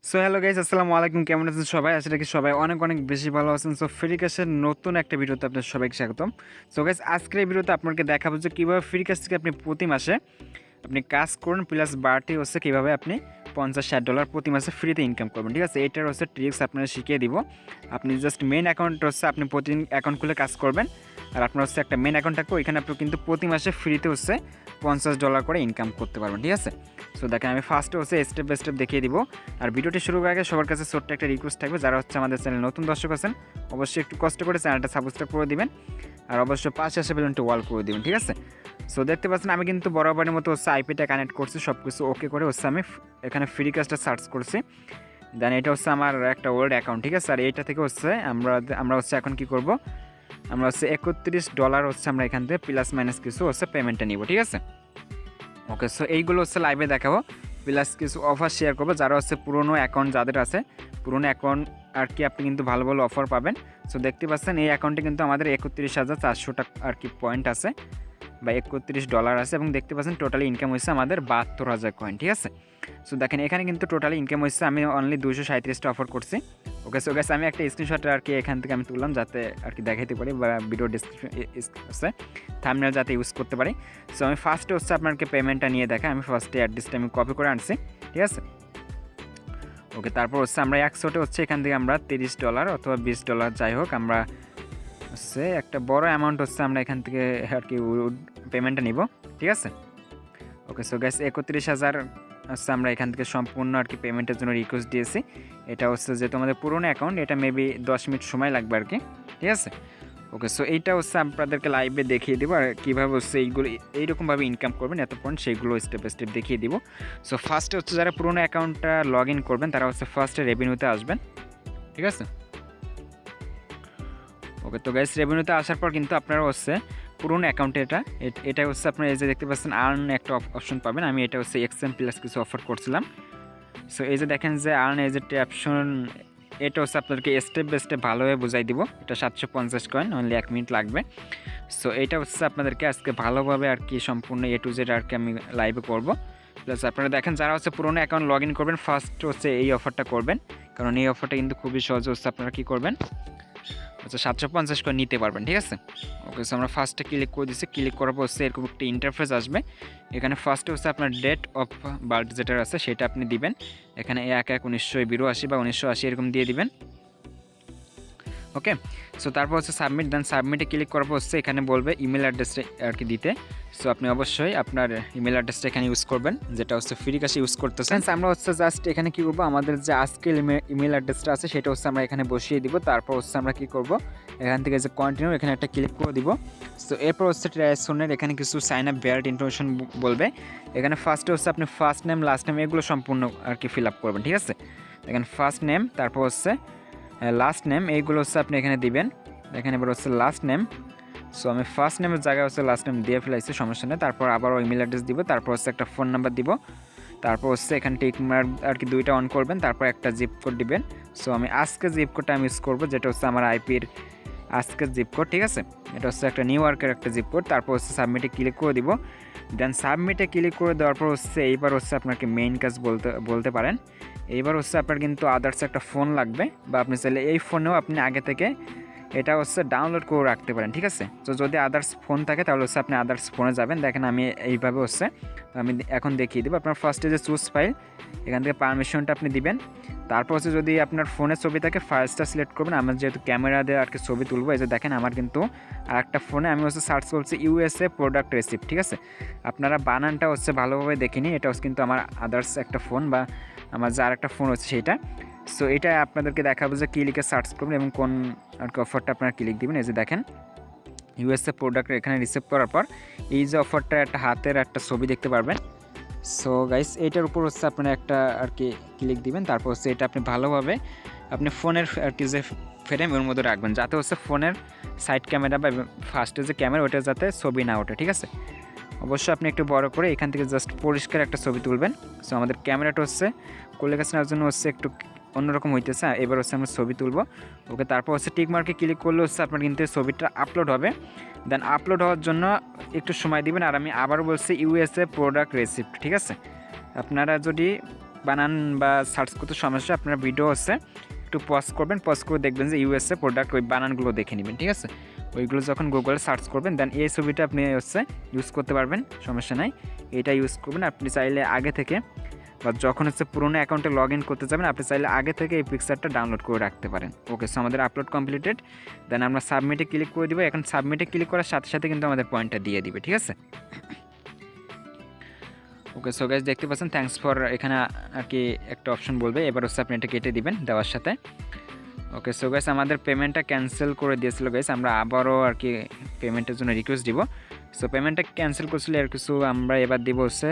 So hello guys, আসসালামু আলাইকুম। কেমন আছেন সবাই? আশা রাখি সবাই অনেক অনেক বেশি ভালো আছেন। সো ফ্রিকাশের নতুন একটা ভিডিওতে আপনাদের সবাইকে স্বাগতম। সো গাইস, আজকের এই ভিডিওতে আপনাকে দেখাবো যে কীভাবে ফ্রিকাশ থেকে আপনি প্রতি মাসে আপনি কাজ করুন প্লাস বাড়তি হচ্ছে কীভাবে আপনি $50-60 প্রতি মাসে ফ্রিতে ইনকাম করবেন। ঠিক আছে, এইটার হচ্ছে ট্রিক্স আপনারা শিখিয়ে দিব। আপনি জাস্ট মেন অ্যাকাউন্ট হচ্ছে আপনি প্রতিদিন অ্যাকাউন্ট খুলে কাজ করবেন, আর আপনার হচ্ছে একটা মেন অ্যাকাউন্ট থাকবে, ওইখানে আপনি কিন্তু প্রতি মাসে ফ্রিতে হচ্ছে $50 করে ইনকাম করতে পারবেন। ঠিক আছে, সো দেখেন আমি ফার্স্টে হচ্ছে স্টেপ বাই স্টেপ দেখিয়ে দিব। আর ভিডিওটি শুরু করার আগে সবার কাছে ছোট্ট একটা রিকোয়েস্ট থাকবে, যারা হচ্ছে আমাদের চ্যানেল নতুন দর্শক আছেন অবশ্যই একটু কষ্ট করে চ্যানেলটা সাবস্ক্রাইব করে দিবেন, আর অবশ্যই পাশে আসে বেলুনটি ওয়াল করে দিবেন। ঠিক আছে, সো দেখতে পাচ্ছেন আমি কিন্তু বরাবরের মতো হচ্ছে আইপিটা কানেক্ট করছি, সব কিছু ওকে করে হচ্ছে আমি এখানে ফ্রিকাশটা সার্চ করছি। দেন এটা হচ্ছে আমার একটা ওল্ড অ্যাকাউন্ট। ঠিক আছে, আর এইটা থেকে হচ্ছে আমরা হচ্ছে এখন কি করব, আমরা হচ্ছে $31 হচ্ছে আমরা এখান থেকে প্লাস মাইনাস কিছু হচ্ছে পেমেন্টটা নিব। ঠিক আছে, ওকে। সো এইগুলো হচ্ছে লাইভে দেখাবো, প্লাস কিছু অফার শেয়ার করবো। যারা হচ্ছে পুরনো অ্যাকাউন্ট যাদের আছে, পুরনো অ্যাকাউন্ট আর কি আপনি কিন্তু ভালো ভালো অফার পাবেন। সো দেখতে পাচ্ছেন এই অ্যাকাউন্টে কিন্তু আমাদের 31,400 টাকা আর কি পয়েন্ট আছে বা $31 আছে, এবং দেখতে পাচ্ছেন টোটালি ইনকাম হয়েছে আমাদের 72,000 কয়েন। ঠিক আছে, সো দেখেন এখানে কিন্তু টোটালি ইনকাম হয়েছে, আমি অনলি 237টা অফার করছি। ওকে, সো গাইস আমি একটা স্ক্রিনশট আর কি এখান থেকে আমি তুললাম যাতে আর কি দেখাইতে পারি, বা ভিডিও ডিসক্রিপশন আছে থাম্বনেল যাতে ইউজ করতে পারি। সো আমি ফার্স্টে হচ্ছে আপনাকে পেমেন্টটা নিয়ে দেখা, আমি ফার্স্টে অ্যাড্রেসটা আমি কপি করে আনছি। ঠিক আছে, ওকে। তারপর হচ্ছে আমরা 100 হচ্ছে এখান থেকে আমরা $30 অথবা $20 যাই হোক, আমরা হচ্ছে একটা বড় অ্যামাউন্ট হচ্ছে আমরা এখান থেকে আর কি পেমেন্টটা নিব। ঠিক আছে, ওকে। সো গাইস 31,000 হচ্ছে আমরা এখান থেকে সম্পূর্ণ আর কি পেমেন্টের জন্য রিকোয়েস্ট দিয়েছি। এটা হচ্ছে যেহেতু আমাদের পুরনো অ্যাকাউন্ট, এটা মেবি 10 মিনিট সময় লাগবে আর কি। ঠিক আছে, ওকে। সো এইটা হচ্ছে আপনাদেরকে লাইভে দেখিয়ে দেবো, আর কীভাবে হচ্ছে এইগুলো এইরকমভাবে ইনকাম করবেন এত পয়েন্ট, সেইগুলো স্টেপ বাই স্টেপ দেখিয়ে দিব। সো ফার্স্টে হচ্ছে যারা পুরনো অ্যাকাউন্টটা লগ ইন করবেন তারা হচ্ছে ফার্স্টে রেভিনিউতে আসবেন। ঠিক আছে, ওকে। তো গাইস রেভিনিউতে আসার পর কিন্তু আপনারা হচ্ছে পুরনো অ্যাকাউন্টে এটা হচ্ছে আপনার এই যে দেখতে পাচ্ছেন আর্ন একটা অপশন পাবেন। আমি এটা হচ্ছে এক্সএম প্লাস কিছু অফার করছিলাম। সো এই যে দেখেন যে আর্ন এই যে অপশন, এটা হচ্ছে আপনাদেরকে স্টেপ বাই স্টেপ ভালোভাবে বুঝাই দিব। এটা 750 কয়েন, অনলি 1 মিনিট লাগবে। সো এটা হচ্ছে আপনাদেরকে আজকে ভালোভাবে আর কি সম্পূর্ণ A to Z আর কি আমি লাইভে করব। প্লাস আপনারা দেখেন যারা হচ্ছে পুরনো অ্যাকাউন্ট লগ ইন করবেন ফার্স্ট হচ্ছে এই অফারটা করবেন, কারণ এই অফারটা কিন্তু খুবই সহজে হচ্ছে আপনারা কী করবেন, আচ্ছা 750 করে নিতে পারবেন। ঠিক আছে, ওকে। সো আমরা ফার্স্টে ক্লিক করে দিচ্ছি, ক্লিক করার পর হচ্ছে এরকম একটা ইন্টারফেস আসবে। এখানে ফার্স্টে হচ্ছে আপনার ডেট অফ বার্থ যেটা আছে সেটা আপনি দিবেন। এখানে 1/1/1982 বা 1980 এরকম দিয়ে দিবেন। ওকে, সো তারপর হচ্ছে সাবমিট, দেন সাবমিটে ক্লিক করার পর হচ্ছে এখানে বলবে ইমেল অ্যাড্রেসটা আর কি দিতে। সো আপনি অবশ্যই আপনার ইমেল অ্যাড্রেসটা এখানে ইউজ করবেন, যেটা হচ্ছে ফ্রিকাশে ইউজ করতেছেন। আমরা হচ্ছে জাস্ট এখানে কী করবো, আমাদের যে আজকের ইমেল অ্যাড্রেসটা আছে সেটা হচ্ছে আমরা এখানে বসিয়ে দিব। তারপর হচ্ছে আমরা কী করবো, এখান থেকে যে কন্টিনিউ এখানে একটা ক্লিক করে দিব। সো এরপর হচ্ছে ট্রাইসনের এখানে কিছু সাইন আপ ভ্যালিড ইনফরমেশন বলবে। এখানে ফার্স্টে হচ্ছে আপনি ফার্স্ট নেম লাস্ট নেম এগুলো সম্পূর্ণ আর কি ফিল আপ করবেন। ঠিক আছে, দেখেন ফার্স্ট নেম, তারপর হচ্ছে লাস্ট নেম, এইগুলো হচ্ছে আপনি এখানে দিবেন। এখানে এবার হচ্ছে লাস্ট নেম। সো আমি ফার্স্ট নেমের জায়গায় হচ্ছে লাস্ট নেম দিয়ে ফেলাইছি, সমস্যা নেই। তারপর আবারও ইমেল অ্যাড্রেস দিব, তারপর হচ্ছে একটা ফোন নাম্বার দিব, তারপর হচ্ছে এখানে টিক মার্ক আর কি 2টা অন করবেন, তারপর একটা জিপ কোড দিবেন। সো আমি আজকে জিপ কোডটা আমি ইউজ করবো, যেটা হচ্ছে আমার আইপির আজকের জিপ কোড। ঠিক আছে, এটা হচ্ছে একটা নিউ ইয়র্কের একটা জিপ কোড। তারপর হচ্ছে সাবমিটে ক্লিক করে দিব। দেন সাবমিটে ক্লিক করে দেওয়ার পর হচ্ছে এইবার হচ্ছে আপনাকে মেইন কাজ বলতে পারেন। এইবার হচ্ছে আপনার কিন্তু আদার্স একটা ফোন লাগবে, বা আপনি চাইলে এই ফোনেও আপনি আগে থেকে এটা হচ্ছে ডাউনলোড করে রাখতে পারেন। ঠিক আছে, তো যদি আদার্স ফোন থাকে তাহলে হচ্ছে আপনি আদার্স ফোনে যাবেন। দেখেন আমি এইভাবে হচ্ছে আমি এখন দেখিয়ে দেবো। আপনার ফার্স্টে যে চুজ ফাইল, এখান থেকে পারমিশনটা আপনি দিবেন। তারপর হচ্ছে যদি আপনার ফোনের ছবি থাকে ফাইলসটা সিলেক্ট করবেন। আমার যেহেতু ক্যামেরা দিয়ে আর কি ছবি তুলবো, এই যে দেখেন আমার কিন্তু আর একটা ফোনে আমি হচ্ছে সার্চ করছি USA প্রোডাক্ট রেসিপ্ট। ঠিক আছে, আপনারা বানানটা হচ্ছে ভালোভাবে দেখে নিন, এটা হচ্ছে কিন্তু আমার আদার্স একটা ফোন বা আমার যে আর একটা ফোন হচ্ছে সেইটা। সো এটা আপনাদেরকে দেখাবো যে কী লিখে সার্চ করবেন এবং কোন আর কি অফারটা আপনারা ক্লিক দিবেন। এই যে দেখেন USA প্রোডাক্ট এখানে রিসিভ করার পর এই যে অফারটা একটা হাতের একটা ছবি দেখতে পারবেন। সো গাইস এইটার উপর হচ্ছে আপনারা একটা আর কি ক্লিক দিবেন, তারপর হচ্ছে এটা আপনি ভালোভাবে আপনি ফোনের আর কি যে ফ্রেম ওর মধ্যে রাখবেন, যাতে হচ্ছে ফোনের সাইড ক্যামেরা বা ফার্স্টে যে ক্যামেরা ওটা যাতে ছবি না ওঠে। ঠিক আছে, অবশ্যই আপনি একটু বড় করে এখান থেকে জাস্ট পরিষ্কার একটা ছবি তুলবেন। সো আমাদের ক্যামেরাটা হচ্ছে কোলেকাস নেওয়ার জন্য হচ্ছে একটু অন্যরকম হইতেছে। এবার হচ্ছে আমরা ছবি তুলব। ওকে, তারপর হচ্ছে টিক মার্কে ক্লিক করলে হচ্ছে আপনার কিন্তু ছবিটা আপলোড হবে। দেন আপলোড হওয়ার জন্য একটু সময় দিবেন। আর আমি আবারও বলছি USA প্রোডাক্ট রেসিপ্ট। ঠিক আছে, আপনারা যদি বানান বা সার্চ করতে সমস্যা, আপনারা ভিডিও হচ্ছে একটু পজ করবেন, পজ করে দেখবেন যে ইউএসএ প্রোডাক্ট, ওই বানানগুলো দেখে নেবেন, ঠিক আছে। ওইগুলো যখন গুগলে সার্চ করবেন দেন এই ছবিটা আপনি হচ্ছে ইউজ করতে পারবেন, সমস্যা নাই, এটা ইউজ করবেন। আপনি চাইলে আগে থেকে বা যখন হচ্ছে পুরোনো অ্যাকাউন্টে লগ ইন করতে যাবেন আপনি চাইলে আগে থেকে এই পিকচারটা ডাউনলোড করে রাখতে পারেন। ওকে, সো আমাদের আপলোড কমপ্লিটেড, দেন আমরা সাবমিটে ক্লিক করে দিব। এখন সাবমিটে ক্লিক করার সাথে সাথে কিন্তু আমাদের পয়েন্টটা দিয়ে দিবে, ঠিক আছে। ওকে, সো গাইস দেখতে পাচ্ছেন থ্যাঙ্কস ফর, এখানে আর কি একটা অপশন বলবে, এবার হচ্ছে আপনি এটা কেটে দিবেন দেওয়ার সাথে। ওকে, সো গাইস আমাদের পেমেন্টটা ক্যান্সেল করে দিয়েছিল গাইস, আমরা আবারও আর কি পেমেন্টের জন্য রিকোয়েস্ট দিব। সো পেমেন্টটা ক্যান্সেল করছিল আর কিছু, আমরা এবার দিব হচ্ছে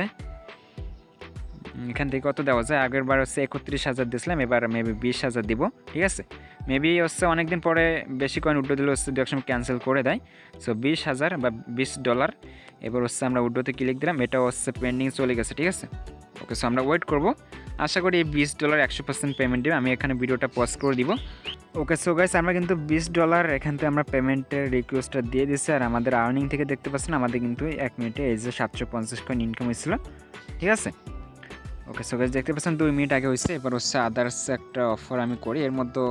এখান থেকে কত দেওয়া যায়, আগের বার হচ্ছে 31,000 দিয়েছিলাম, এবার মেবি 20,000 দিব, ঠিক আছে। মেবি হচ্ছে অনেকদিন পরে বেশি কয়েন উড্রো দিলে হচ্ছে দু এক সময় ক্যান্সেল করে দেয়। সো 20,000 বা $20, এবার হচ্ছে আমরা উড্রোতে ক্লিক দিলাম, এটা হচ্ছে পেন্ডিং চলে গেছে, ঠিক আছে। ওকে, সো আমরা ওয়েট করব, আশা করি এই $20 100% পেমেন্ট দেবে। আমি এখানে ভিডিওটা পজ করে দিব। ওকে, সো গাইস আমরা কিন্তু $20 এখান থেকে আমরা পেমেন্টের রিকোয়েস্টটা দিয়ে দিচ্ছি, আর আমাদের আর্নিং থেকে দেখতে পাচ্ছেন আমাদের কিন্তু 1 মিনিটে এই যে 750 কয়েন ইনকাম হয়েছিল, ঠিক আছে। ওকে, সো গাইস দেখতে পাচ্ছেন 2 মিনিট আগে হয়েছে। এবার হচ্ছে আদার্স একটা অফার আমি করি, এর মধ্যে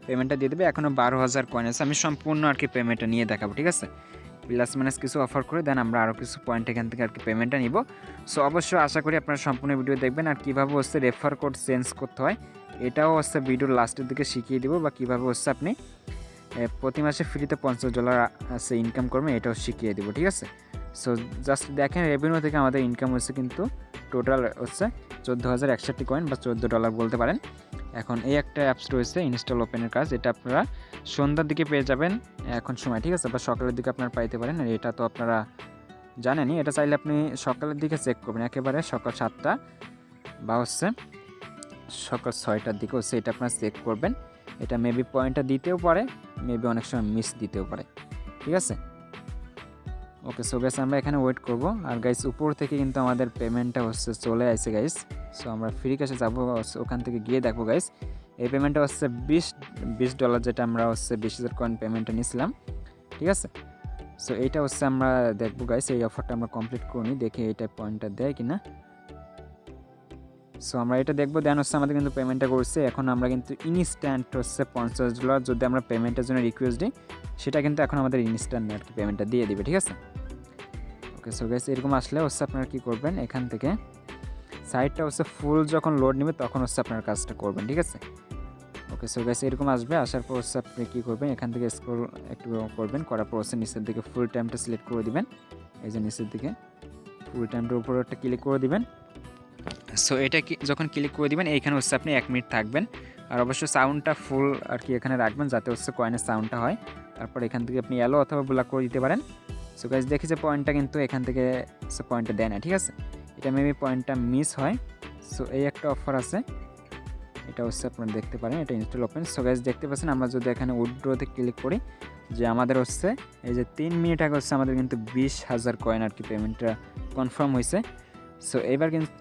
পেমেন্টটা দিয়ে দেবে, এখনও 12,000 কয়েন আছে, আমি সম্পূর্ণ আর কি পেমেন্টটা নিয়ে দেখাবো, ঠিক আছে। প্লাস মাইনাস কিছু অফার করে দেন আমরা আরও কিছু পয়েন্ট এখান থেকে আর কি পেমেন্টটা নিব। সো অবশ্যই আশা করি আপনারা সম্পূর্ণ ভিডিও দেখবেন, আর কীভাবে হচ্ছে রেফার কোড চেঞ্জ করতে হয় এটাও হচ্ছে ভিডিওর লাস্টের দিকে শিখিয়ে দিব, বা কীভাবে হচ্ছে আপনি প্রতি মাসে ফ্রিতে $50 আছে ইনকাম করবেন এটাও শিখিয়ে দেবো, ঠিক আছে। সো জাস্ট দেখেন রেভিনিউ থেকে আমাদের ইনকাম হচ্ছে কিন্তু টোটাল হচ্ছে 14,061 কয়েন বা $14 বলতে পারেন। এখন এই একটা অ্যাপস রয়েছে ইনস্টল ওপেনের কাজ, এটা আপনারা সন্ধ্যার দিকে পেয়ে যাবেন এখন সময়, ঠিক আছে, বা সকালের দিকে আপনারা পাইতে পারেন, আর এটা তো আপনারা জানেনই। এটা চাইলে আপনি সকালের দিকে চেক করবেন, একেবারে সকাল 7টা বা হচ্ছে সকাল 6টার দিকে হচ্ছে এটা আপনারা চেক করবেন। এটা মেবি পয়েন্টটা দিতেও পারে, মেবি অনেক সময় মিস দিতেও পারে, ঠিক আছে। ওকে, সো গাইস আমরা এখানে ওয়েট করব, আর গাইস উপর থেকে কিন্তু আমাদের পেমেন্টটা হচ্ছে চলে আসছে গাইস। সো আমরা ফ্রি ক্যাশে যাবো, ওখান থেকে গিয়ে দেখবো গাইস এই পেমেন্টটা হচ্ছে $20, যেটা আমরা হচ্ছে 20,000 কয়েন পেমেন্টটা নিয়েছিলাম, ঠিক আছে। সো এইটা হচ্ছে আমরা দেখবো গাইস, এই অফারটা আমরা কমপ্লিট করিনি, দেখি এইটা পয়েন্টটা দেয় কিনা। সো আমরা এটা দেখবো, দেন হচ্ছে আমাদের কিন্তু পেমেন্টটা করছে। এখন আমরা কিন্তু ইনস্ট্যান্ট হচ্ছে $50 যদি আমরা পেমেন্টের জন্য রিকোয়েস্ট দিই সেটা কিন্তু এখন আমাদের ইনস্ট্যান্ট আর কি পেমেন্টটা দিয়ে দিবে, ঠিক আছে। ওকে, সো গাইস এরকম আসলে হচ্ছে আপনারা কী করবেন, এখান থেকে সাইটটা হচ্ছে ফুল যখন লোড নেবে তখন হচ্ছে আপনার কাজটা করবেন, ঠিক আছে। ওকে, সো গাইস এরকম আসবে, আসার পর হচ্ছে আপনি কী করবেন, এখান থেকে স্ক্রল একটু করবেন, করার পর হচ্ছে নিচের দিকে ফুল টাইমটা সিলেক্ট করে দিবেন, এই যে নিচের দিকে ফুল টাইমটার উপরে একটা ক্লিক করে দিবেন। সো এটা যখন ক্লিক করে দিবেন এইখানে হচ্ছে আপনি 1 মিনিট থাকবেন, আর অবশ্যই সাউন্ডটা ফুল আর কি এখানে রাখবেন যাতে হচ্ছে কয়েনের সাউন্ডটা হয়। তারপর এখান থেকে আপনি অ্যালো অথবা ব্লক করে দিতে পারেন। সো গাইস দেখি যে পয়েন্টটা কিন্তু এখান থেকে পয়েন্টটা দেয় না, ঠিক আছে, এটা মেবি পয়েন্টটা মিস হয়। সো এই একটা অফার আছে, এটা হচ্ছে আপনারা দেখতে পারেন, এটা ইনস্টল ওপেন। সো গাইস দেখতে পাচ্ছেন আমরা যদি এখানে উইথড্রোতে ক্লিক করি যে আমাদের হচ্ছে এই যে 3 মিনিট আগে হচ্ছে আমাদের কিন্তু 20,000 কয়েন আর কি পেমেন্টটা কনফার্ম হয়েছে। সো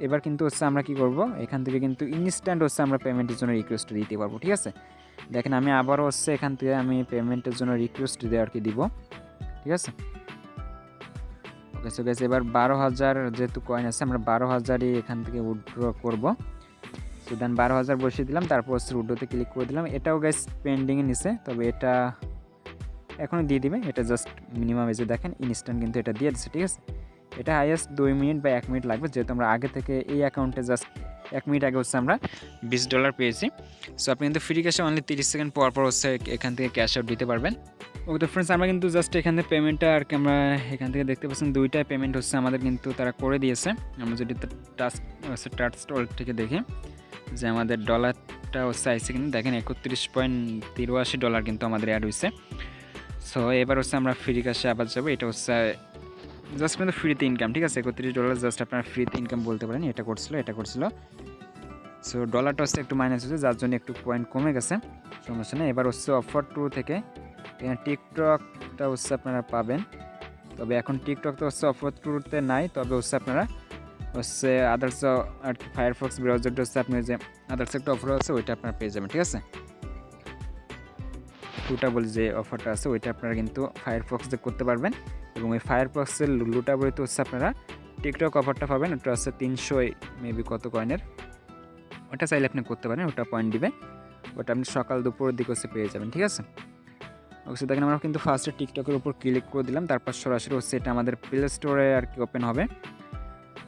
এবার কিন্তু হচ্ছে আমরা কি করব, এখান থেকে কিন্তু ইনস্ট্যান্ট হচ্ছে আমরা পেমেন্টের জন্য রিকোয়েস্ট দিতে পারবো, ঠিক আছে। দেখেন আমি আবারও হচ্ছে এখান থেকে আমি পেমেন্টের জন্য রিকোয়েস্ট দিয়ে আর কি দিব, ঠিক আছে। ওকে, সো গাইস এবার 12,000 যেহেতু কয়েন আছে আমরা 12,000ই এখান থেকে উইথড্র করব। সো দেন 12,000 বসিয়ে দিলাম, তারপর হচ্ছে উইথড্রোতে ক্লিক করে দিলাম। এটাও গাইস পেন্ডিংয়ে নিছে, তবে এটা এখনই দিয়ে দিবে, এটা জাস্ট মিনিমাম এই যে দেখেন ইনস্ট্যান্ট কিন্তু এটা দিয়ে দিচ্ছে, ঠিক আছে। এটা হাইয়েস্ট 2 মিনিট বা 1 মিনিট লাগবে, যেহেতু আমরা আগে থেকে এই অ্যাকাউন্টে জাস্ট 1 মিনিট আগে হচ্ছে আমরা $20 পেয়েছি। সো আপনি কিন্তু ফ্রি ক্যাশে অনলি 30 সেকেন্ড পর পর হচ্ছে এখান থেকে ক্যাশ আউট দিতে পারবেন। ওকে তো ফ্রেন্ডস আমরা কিন্তু জাস্ট এখান থেকে পেমেন্টটা আর কি আমরা এখান থেকে দেখতে পাচ্ছেন 2টা পেমেন্ট হচ্ছে আমাদের কিন্তু তারা করে দিয়েছে। আমরা যদি টাচ ওয়ালেট থেকে দেখি যে আমাদের ডলারটা হচ্ছে আইসে কিন্তু দেখেন $31.83 কিন্তু আমাদের অ্যাড হয়েছে। সো এবার হচ্ছে আমরা ফ্রি ক্যাশে আবার যাবো, এটা হচ্ছে জাস্ট কিন্তু ফ্রিতে ইনকাম, ঠিক আছে। $31 জাস্ট আপনারা ফ্রিতে ইনকাম বলতে পারেন, এটা করছিল। সো ডলারটা হচ্ছে একটু মাইনাস হচ্ছে, যার জন্য একটু পয়েন্ট কমে গেছে, সমস্যা নেই। এবার হচ্ছে অফার 2 থেকে এখানে টিকটকটা হচ্ছে আপনারা পাবেন, তবে এখন টিকটক তো হচ্ছে অফার 2তে নাই, তবে হচ্ছে আপনারা হচ্ছে আদার্স আর কি ফায়ারফক্স ব্রাউজারটা হচ্ছে আপনি যে আদার্স একটা অফার আছে ওইটা আপনারা পেয়ে যাবেন, ঠিক আছে। 2টা বলে যে অফারটা আছে ওইটা আপনারা কিন্তু ফায়ারফক্স দিয়ে করতে পারবেন, এবং ওই ফায়ারফক্সের লুটা বইতে হচ্ছে আপনারা টিকটক অফারটা পাবেন, ওটা হচ্ছে 300 মেবি কত কয়েনের ওটা চাইলে আপনি করতে পারেন, ওটা পয়েন্ট দিবে, ওটা আপনি সকাল দুপুরের দিকে হচ্ছে পেয়ে যাবেন, ঠিক আছে। ওকে, দেখেন আমরা কিন্তু ফার্স্টে টিকটকের উপর ক্লিক করে দিলাম, তারপর সরাসরি হচ্ছে এটা আমাদের প্লে স্টোরে আর কি ওপেন হবে।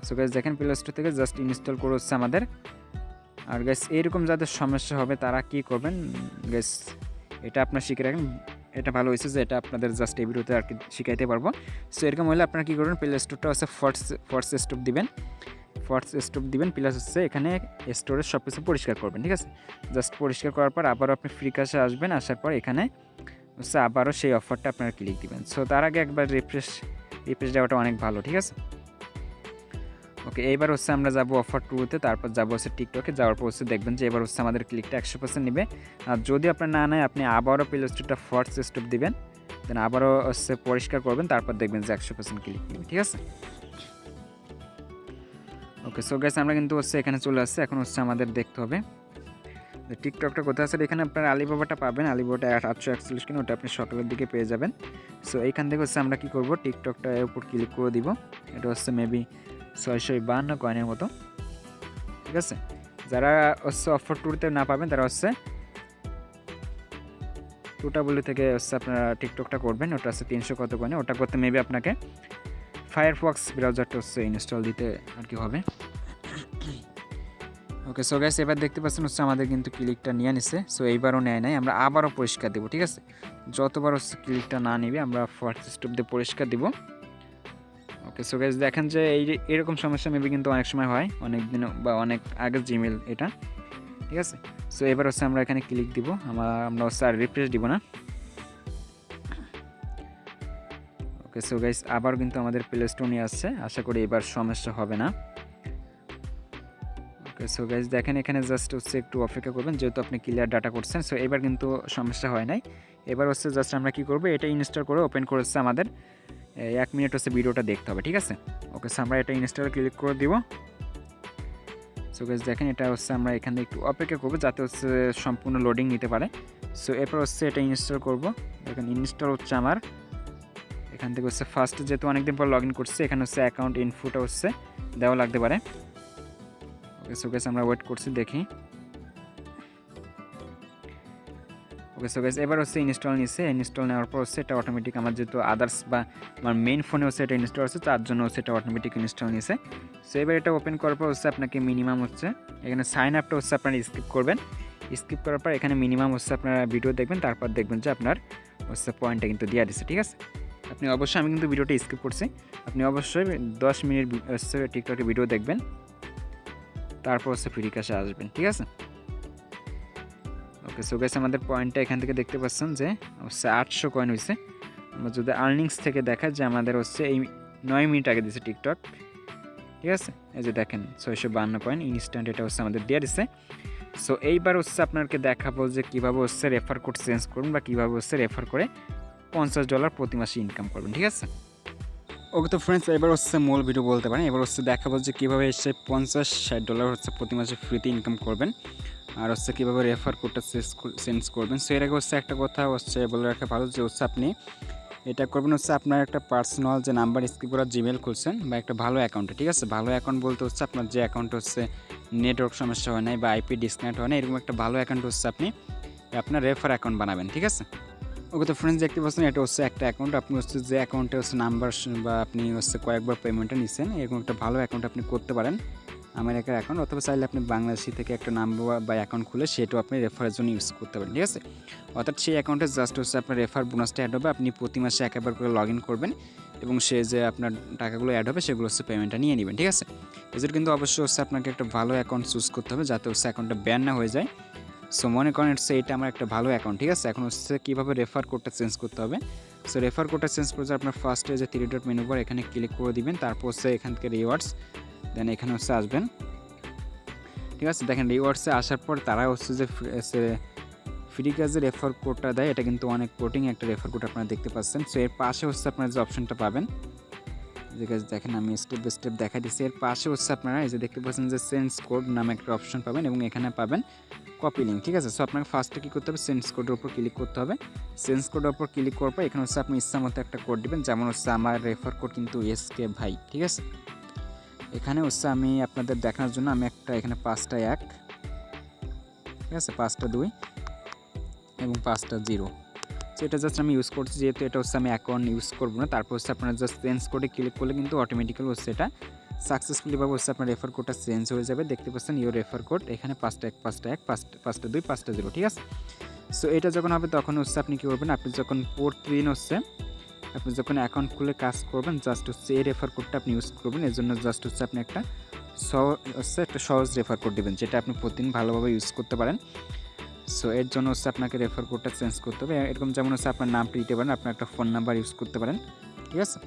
সো গাইস দেখেন প্লে স্টোর থেকে জাস্ট ইনস্টল করে হচ্ছে আমাদের। আর গাইস এইরকম যাদের সমস্যা হবে তারা কি করবেন গাইস, এটা আপনার শিখে রাখেন, এটা ভালো হয়েছে যে এটা আপনাদের জাস্ট এই ভিডিওতে আর কি শিখাইতে পারবো। সো এরকম হলে আপনারা কী করবেন, প্লে স্টোরটা হচ্ছে ফোর্স স্টপ দিবেন, প্লাস হচ্ছে এখানে স্টোরের সব কিছু পরিষ্কার করবেন, ঠিক আছে। জাস্ট পরিষ্কার করার পর আবারও আপনি ফ্রিকাশে আসবেন, আসার পর এখানে হচ্ছে আবারও সেই অফারটা আপনারা ক্লিক দিবেন। সো তার আগে একবার রিফ্রেশ দেওয়াটা অনেক ভালো, ঠিক আছে। ওকে, এইবার হচ্ছে আমরা যাবো অফার 2-তে, তারপর যাবো হচ্ছে টিকটকে। যাওয়ার পর হচ্ছে দেখবেন যে এবার হচ্ছে আমাদের ক্লিকটা 100% নেবে। আর যদি আপনার না নেয় আপনি আবারও প্লে স্টোরটা ফোর্স স্টপ দিবেন, দেন আবারও হচ্ছে পরিষ্কার করবেন, তারপর দেখবেন যে 100% ক্লিক নেবে, ঠিক আছে। ওকে, সো গাইস আমরা কিন্তু হচ্ছে এখানে চলে আসছে, এখন হচ্ছে আমাদের দেখতে হবে যে টিকটকটা কোথায় আছে। এখানে আপনারা আলিবাবাটা পাবেন, আলিবাবাটা 841 কিনা, ওটা আপনি সকালের দিকে পেয়ে যাবেন। সো এইখান থেকে হচ্ছে আমরা কী করবো, টিকটকটা এর উপর ক্লিক করে দিব। এটা হচ্ছে মেবি 652 কয়েনের মতো, ঠিক আছে। যারা হচ্ছে অফার 2-তে না পাবেন তারা হচ্ছে টুটাবলি থেকে হচ্ছে আপনারা টিকটকটা করবেন, ওটা হচ্ছে 300 কত কয়েনে। ওটা করতে মেবি আপনাকে ফায়ারফক্স ব্রাউজারটা হচ্ছে ইনস্টল দিতে আর কি হবে। ওকে, সো গাইস এবার দেখতে পাচ্ছেন হচ্ছে আমাদের কিন্তু ক্লিকটা নিয়ে নিছে। সো এইবারও নেয় নাই, আমরা আবারও পরিষ্কার দেবো, ঠিক আছে। যতবার হচ্ছে ক্লিকটা না নেবে আমরা ফোর্স স্টপ দিয়ে পরিষ্কার দিব। ওকে, সো গাইস দেখেন যে এরকম সমস্যা মেবি কিন্তু অনেক সময় হয়, অনেক দিন বা অনেক আগের জিমেল এটা, ঠিক আছে। সো এবার হচ্ছে আমরা এখানে ক্লিক দিব, আমরা হচ্ছে আর রিফ্রেশ দিব না। ওকে, সো গাইস আবার কিন্তু আমাদের প্লে স্টোর নিয়ে আসছে, আশা করি এবার সমস্যা হবে না। ওকে, সো গাইস দেখেন এখানে জাস্ট হচ্ছে একটু অপেক্ষা করবেন, যেহেতু আপনি ক্লিয়ার ডাটা করছেন। সো এবার কিন্তু সমস্যা হয় নাই। এবার হচ্ছে জাস্ট আমরা কী করবো, এটা ইনস্টল করে ওপেন করে হচ্ছে আমাদের 1 মিনিট হচ্ছে ভিডিওটা দেখতে হবে, ঠিক আছে। ওকে, সো আমরা এটা ইনস্টলে ক্লিক করে দিব। সো গাইস দেখেন এটা হচ্ছে আমরা এখানে একটু অপেক্ষা করবো যাতে হচ্ছে সম্পূর্ণ লোডিং নিতে পারে। সো এরপর হচ্ছে এটা ইনস্টল করব। দেখেন ইনস্টল হচ্ছে আমার এখান থেকে হচ্ছে ফার্স্ট, যেহেতু অনেকদিন পর লগ ইন করছে, এখানে হচ্ছে অ্যাকাউন্ট ইনফোটা হচ্ছে দেওয়া লাগতে পারে। ওকে, সো গাইস আমরা ওয়েট করছি, দেখি। ওকে, সো গাইস এবার হচ্ছে ইনস্টল নিচ্ছে, ইনস্টল নেওয়ার পর হচ্ছে এটা অটোমেটিক আমার যেহেতু আদার্স বা আমার মেইন ফোনে হচ্ছে এটা ইনস্টল আছে, তার জন্য হচ্ছে এটা অটোমেটিক ইনস্টল নিচ্ছে। সো এবার এটা ওপেন করার পর হচ্ছে আপনাকে মিনিমাম হচ্ছে এখানে সাইন আপটা হচ্ছে আপনারা স্কিপ করবেন। স্কিপ করার পর এখানে মিনিমাম হচ্ছে আপনারা ভিডিও দেখবেন, তারপর দেখবেন যে আপনার হচ্ছে পয়েন্টটা কিন্তু দেওয়া দিচ্ছে, ঠিক আছে। আপনি অবশ্যই, আমি কিন্তু ভিডিওটা স্কিপ করছি, আপনি অবশ্যই 10 মিনিট হচ্ছে টিকটকে ভিডিও দেখবেন, তারপর হচ্ছে ফ্রিকাশে আসবেন, ঠিক আছে। ওকে, সো গাইস আমাদের পয়েন্টটা এখান থেকে দেখতে পাচ্ছেন যে হচ্ছে 800 কয়েন হয়েছে। আমরা যদি আর্নিংস থেকে দেখা যে আমাদের হচ্ছে এই 9 মিনিট আগে দিয়েছে টিকটক, ঠিক আছে। এই যে দেখেন 652 কয়েন ইনস্ট্যান্ট এটা হচ্ছে আমাদের দিয়ে দিচ্ছে। সো এইবার হচ্ছে আপনাকে দেখাবো যে কীভাবে হচ্ছে রেফার কোড চেঞ্জ করুন বা কীভাবে হচ্ছে রেফার করে $50 প্রতি মাসে ইনকাম করবেন, ঠিক আছে। ওকে, তো ফ্রেন্ডস এবার হচ্ছে মূল ভিডিও বলতে পারেন, এবার হচ্ছে দেখাবো যে কীভাবে এসে $50-60 হচ্ছে প্রতি মাসে ফ্রিতে ইনকাম করবেন, আর হচ্ছে কীভাবে রেফার কোডটা চেঞ্জ করবেন। সো এর আগে হচ্ছে একটা কথা হচ্ছে বলে রাখা ভালো যে হচ্ছে আপনি এটা করবেন হচ্ছে আপনার একটা পার্সোনাল যে নাম্বার স্কিপ করা জিমেল খুলছেন বা একটা ভালো অ্যাকাউন্টে, ঠিক আছে। ভালো অ্যাকাউন্ট বলতে হচ্ছে আপনার যে অ্যাকাউন্ট হচ্ছে নেটওয়ার্ক সমস্যা হয় নাই বা আইপি ডিসকানেক্ট হয় না, এরকম একটা ভালো অ্যাকাউন্ট হচ্ছে আপনি আপনার রেফার অ্যাকাউন্ট বানাবেন, ঠিক আছে। ওকে, তো ফ্রেন্ডস দেখতে পাচ্ছেন এটা হচ্ছে একটা অ্যাকাউন্ট, আপনি হচ্ছে যে অ্যাকাউন্টে হচ্ছে নাম্বার বা আপনি হচ্ছে কয়েকবার পেমেন্টটা নিচ্ছেন, এরকম একটা ভালো অ্যাকাউন্ট আপনি করতে পারেন, আমেরিকার অ্যাকাউন্ট, অথবা চাইলে আপনি বাংলাদেশি থেকে একটা নাম্বার বা অ্যাকাউন্ট খুলে সেটাও আপনি রেফারের জন্য ইউজ করতে পারেন, ঠিক আছে। অর্থাৎ সেই অ্যাকাউন্টে জাস্ট হচ্ছে আপনার রেফার বোনাসটা অ্যাড হবে, আপনি প্রতি মাসে একবার করে লগ ইন করবেন এবং সে যে আপনার টাকাগুলো অ্যাড হবে সেগুলো হচ্ছে পেমেন্টটা নিয়ে নেবেন, ঠিক আছে। এজন্য কিন্তু অবশ্যই হচ্ছে আপনাকে একটা ভালো অ্যাকাউন্ট চুজ করতে হবে যাতে হচ্ছে অ্যাকাউন্টটা ব্যান না হয়ে যায়। সো মনে করেন হচ্ছে এটা আমার একটা ভালো অ্যাকাউন্ট, ঠিক আছে। এখন হচ্ছে কীভাবে রেফার কোডটা চেঞ্জ করতে হবে। সো রেফার কোডটা চেঞ্জ করতে আপনার ফার্স্টে যে 3 ডট মেনু বার এখানে ক্লিক করে দিবেন, তারপর হচ্ছে এখান থেকে রিওয়ার্ডস, দেন এখানে হচ্ছে আসবেন, ঠিক আছে। দেখেন রিওয়ার্ডসে আসার পর তারা হচ্ছে যে ফ্রিকাশে রেফার কোডটা দেয়, এটা কিন্তু অনেক কোটিং একটা রেফার কোড আপনারা দেখতে পাচ্ছেন। সো এর পাশে হচ্ছে আপনারা যে অপশনটা পাবেন, যে দেখেন আমি স্টেপ বাই স্টেপ দেখা দিচ্ছি, এর পাশে হচ্ছে আপনারা এই যে দেখতে পাচ্ছেন যে চেঞ্জ কোড নামে একটা অপশন পাবেন এবং এখানে পাবেন কপি লিঙ্ক, ঠিক আছে। সো আপনাকে ফার্স্টে কী করতে হবে, চেঞ্জ কোডের উপর ক্লিক করতে হবে। চেঞ্জ কোডের উপর ক্লিক করার পর এখানে হচ্ছে আপনি ইচ্ছা মতো একটা কোড দেবেন, যেমন হচ্ছে আমার রেফার কোড কিন্তু skvai, ঠিক আছে। এখানে হচ্ছে আমি আপনাদের দেখানোর জন্য আমি একটা এখানে 5টা 1 ঠিক আছে, 5টা 2 এবং 5টা 0। সো এটা জাস্ট আমি ইউজ করছি, যেহেতু এটা হচ্ছে আমি অ্যাকাউন্ট ইউজ করবো না। তারপর হচ্ছে আপনারা জাস্ট চেঞ্জ কোডে ক্লিক করলে কিন্তু অটোমেটিক্যালি হচ্ছে এটা সাকসেসফুলিভাবে হচ্ছে আপনার রেফার কোডটা চেঞ্জ হয়ে যাবে। দেখতে পাচ্ছেন ইউর রেফার কোড, এখানে 5টা 1 5টা 1 5টা 2 5টা 0, ঠিক আছে। সো এটা যখন হবে তখন হচ্ছে আপনি কী করবেন, আপনি যখন প্রতিদিন হচ্ছে আপনি যখন অ্যাকাউন্ট খুলে কাজ করবেন, জাস্ট হচ্ছে এই রেফার কোডটা আপনি ইউজ করবেন। এর জন্য জাস্ট হচ্ছে আপনি একটা সহজ রেফার কোড দেবেন, যেটা আপনি প্রতিদিন ভালোভাবে ইউজ করতে পারেন। সো এর জন্য হচ্ছে আপনাকে রেফার কোডটা চেঞ্জ করতে হবে। এরকম যেমন হচ্ছে আপনার নামটা দিতে পারেন, আপনার একটা ফোন নাম্বার ইউজ করতে পারেন, ঠিক আছে।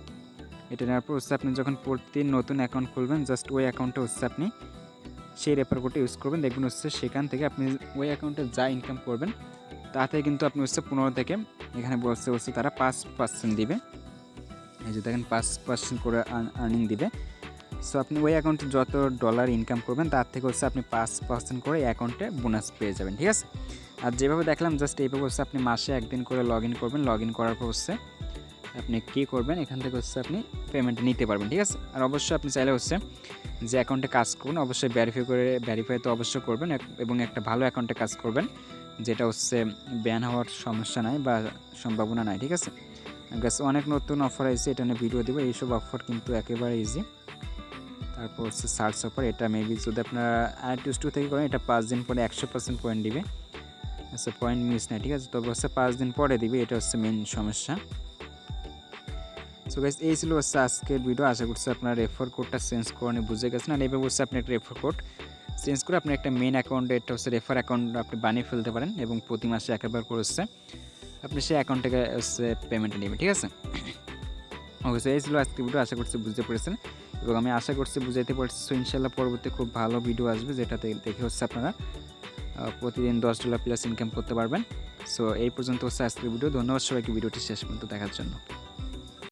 এটা নেওয়ার পর হচ্ছে আপনি যখন প্রতিদিন নতুন অ্যাকাউন্ট খুলবেন, জাস্ট ওই অ্যাকাউন্টে হচ্ছে আপনি সেই রেফার কোডটা ইউজ করবেন। দেখবেন হচ্ছে সেখান থেকে আপনি ওই অ্যাকাউন্টে যা ইনকাম করবেন তাতে কিন্তু আপনি হচ্ছে 15 থেকে, এখানে বলছে হচ্ছে তারা 5% দিবে। এই যে দেখেন 5% করে আর্নিং দিবে। সো আপনি ওই অ্যাকাউন্টে যত ডলার ইনকাম করবেন তার থেকে হচ্ছে আপনি 5% করে অ্যাকাউন্টে বোনাস পেয়ে যাবেন, ঠিক আছে। আর যেভাবে দেখলাম জাস্ট এইভাবে হচ্ছে আপনি মাসে একদিন করে লগ ইন করবেন। লগ ইন করার পর হচ্ছে আপনি কী করবেন, এখান থেকে হচ্ছে আপনি পেমেন্ট নিতে পারবেন, ঠিক আছে। আর অবশ্যই আপনি চাইলে হচ্ছে যে অ্যাকাউন্টে কাজ করুন অবশ্যই ভেরিফাই তো অবশ্যই করবেন, এবং একটা ভালো অ্যাকাউন্টে কাজ করবেন যেটা হচ্ছে ব্যান হওয়ার সমস্যা নাই বা সম্ভাবনা নাই, ঠিক আছে। গাছ অনেক নতুন অফার আছে, এটা নিয়ে ভিডিও দেবো। এইসব অফার কিন্তু একেবারে ইজি। তারপর হচ্ছে সার্চ অফার, এটা মেবি যদি আপনারা i2 থেকে করেন এটা 5 দিন পরে 100% পয়েন্ট দিবে। আচ্ছা পয়েন্ট মিস নাই, ঠিক আছে, তবে হচ্ছে 5 দিন পরে দিবে, এটা হচ্ছে মেন সমস্যা। সো গাইস এই ছিল হচ্ছে আজকের ভিডিও। আশা করছি আপনারা রেফার কোডটা চেঞ্জ করে বুঝে গেছেন। আর এইভাবে হচ্ছে আপনি একটা রেফার কোড চেঞ্জ করে আপনি একটা মেন অ্যাকাউন্টে, এটা হচ্ছে রেফার অ্যাকাউন্ট আপনি বানিয়ে ফেলতে পারেন, এবং প্রতি মাসে একবার করে হচ্ছে আপনি সেই অ্যাকাউন্ট থেকে হচ্ছে পেমেন্ট নেবেন, ঠিক আছে। ওকে, এই ছিল আজকের ভিডিও। আশা করছি বুঝতে পেরেছেন, এবং আমি আশা করছি বুঝাইতে পারছি। সো ইনশাল্লাহ পরবর্তী খুব ভালো ভিডিও আসবে, যেটাতে দেখে হচ্ছে আপনারা প্রতিদিন $10 প্লাস ইনকাম করতে পারবেন। সো এই পর্যন্ত হচ্ছে আজকের ভিডিও। ধন্যবাদ সবাইকে ভিডিওটি শেষ পর্যন্ত দেখার জন্য।